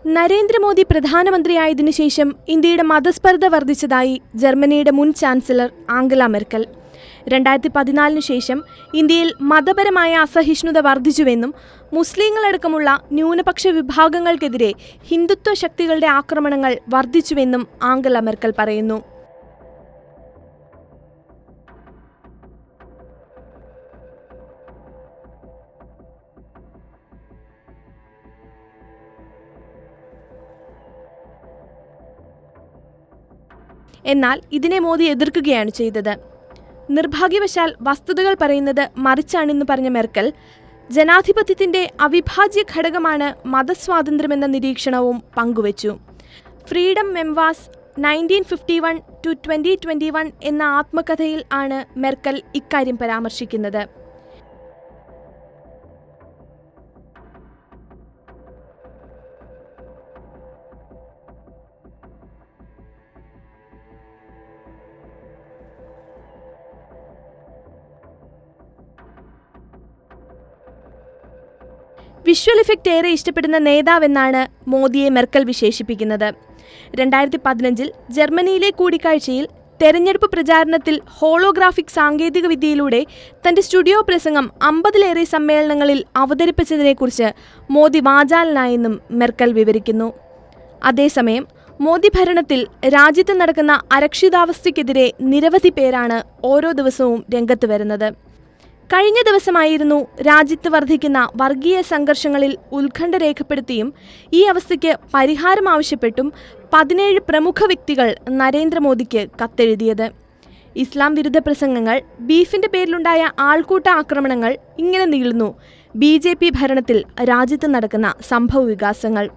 നരേന്ദ്രമോദി പ്രധാനമന്ത്രിയായതിനു ശേഷം ഇന്ത്യയുടെ മതസ്പർദ്ധ വർദ്ധിച്ചതായി ജർമ്മനിയുടെ മുൻ ചാൻസലർ ആംഗല മെർക്കൽ. 2014 ശേഷം ഇന്ത്യയിൽ മതപരമായ അസഹിഷ്ണുത വർദ്ധിച്ചുവെന്നും മുസ്ലിങ്ങളടക്കമുള്ള ന്യൂനപക്ഷ വിഭാഗങ്ങൾക്കെതിരെ ഹിന്ദുത്വ ശക്തികളുടെ ആക്രമണങ്ങൾ വർദ്ധിച്ചുവെന്നും ആംഗല മെർക്കൽ പറയുന്നു. എന്നാൽ ഇതിനെ മോദി എതിർക്കുകയാണ് ചെയ്തത്. നിർഭാഗ്യവശാൽ വസ്തുതകൾ പറയുന്നത് മറിച്ചാണെന്ന് പറഞ്ഞ മെർക്കൽ, ജനാധിപത്യത്തിന്റെ അവിഭാജ്യ ഘടകമാണ് മതസ്വാതന്ത്ര്യമെന്ന നിരീക്ഷണവും പങ്കുവച്ചു. ഫ്രീഡം മെംവാസ് 1951-2021 എന്ന ആത്മകഥയിൽ ആണ് മെർക്കൽ ഇക്കാര്യം പരാമർശിക്കുന്നത്. വിഷ്വൽ ഇഫക്റ്റ് ഏറെ ഇഷ്ടപ്പെടുന്ന നേതാവെന്നാണ് മോദിയെ മെർക്കൽ വിശേഷിപ്പിക്കുന്നത്. 2015 ജർമ്മനിയിലെ കൂടിക്കാഴ്ചയിൽ തെരഞ്ഞെടുപ്പ് പ്രചാരണത്തിൽ ഹോളോഗ്രാഫിക് സാങ്കേതിക വിദ്യയിലൂടെ തന്റെ സ്റ്റുഡിയോ പ്രസംഗം 50-ലേറെ സമ്മേളനങ്ങളിൽ അവതരിപ്പിച്ചതിനെക്കുറിച്ച് മോദി വാചാലനായെന്നും മെർക്കൽ വിവരിക്കുന്നു. അതേസമയം മോദി ഭരണത്തിൽ രാജ്യത്ത് നടക്കുന്ന അരക്ഷിതാവസ്ഥയ്ക്കെതിരെ നിരവധി പേരാണ് ഓരോ ദിവസവും രംഗത്ത് വരുന്നത്. കഴിഞ്ഞ ദിവസമായിരുന്നു രാജ്യത്ത് വർദ്ധിക്കുന്ന വർഗീയ സംഘർഷങ്ങളിൽ ഉത്കണ്ഠ രേഖപ്പെടുത്തിയും ഈ അവസ്ഥയ്ക്ക് പരിഹാരം ആവശ്യപ്പെട്ടും 17 പ്രമുഖ വ്യക്തികൾ നരേന്ദ്രമോദിക്ക് കത്തെഴുതിയത്. ഇസ്ലാം വിരുദ്ധ പ്രസംഗങ്ങൾ, ബീഫിന്റെ പേരിലുണ്ടായ ആൾക്കൂട്ട ആക്രമണങ്ങൾ, ഇങ്ങനെ നീളുന്നു BJP ഭരണത്തിൽ രാജ്യത്ത് നടക്കുന്ന സംഭവ വികാസങ്ങൾ.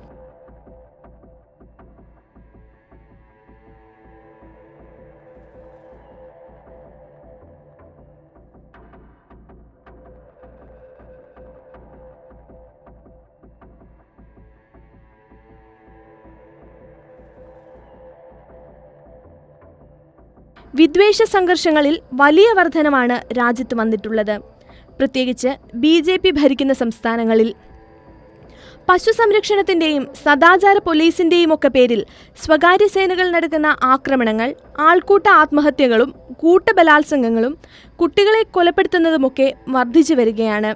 വിദ്വേഷ സംഘർഷങ്ങളിൽ വലിയ വർധനമാണ് രാജ്യത്ത് വന്നിട്ടുള്ളത്, പ്രത്യേകിച്ച് BJP ഭരിക്കുന്ന സംസ്ഥാനങ്ങളിൽ. പശു സംരക്ഷണത്തിന്റെയും സദാചാര പോലീസിന്റെയും ഒക്കെ പേരിൽ സ്വകാര്യ സേനകൾ നടക്കുന്ന ആക്രമണങ്ങൾ, ആൾക്കൂട്ട ആത്മഹത്യകളും കൂട്ടബലാത്സംഗങ്ങളും കുട്ടികളെ കൊലപ്പെടുത്തുന്നതുമൊക്കെ വർദ്ധിച്ചു വരികയാണ്.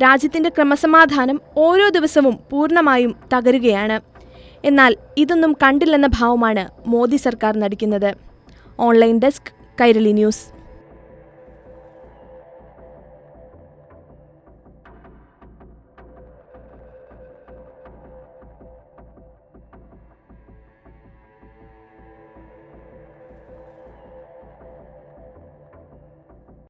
രാജ്യത്തിന്റെ ക്രമസമാധാനം ഓരോ ദിവസവും പൂർണ്ണമായും തകരുകയാണ്. എന്നാൽ ഇതൊന്നും കണ്ടില്ലെന്ന ഭാവമാണ് മോദി സർക്കാർ നടിക്കുന്നത്. Online desk, Kairali news.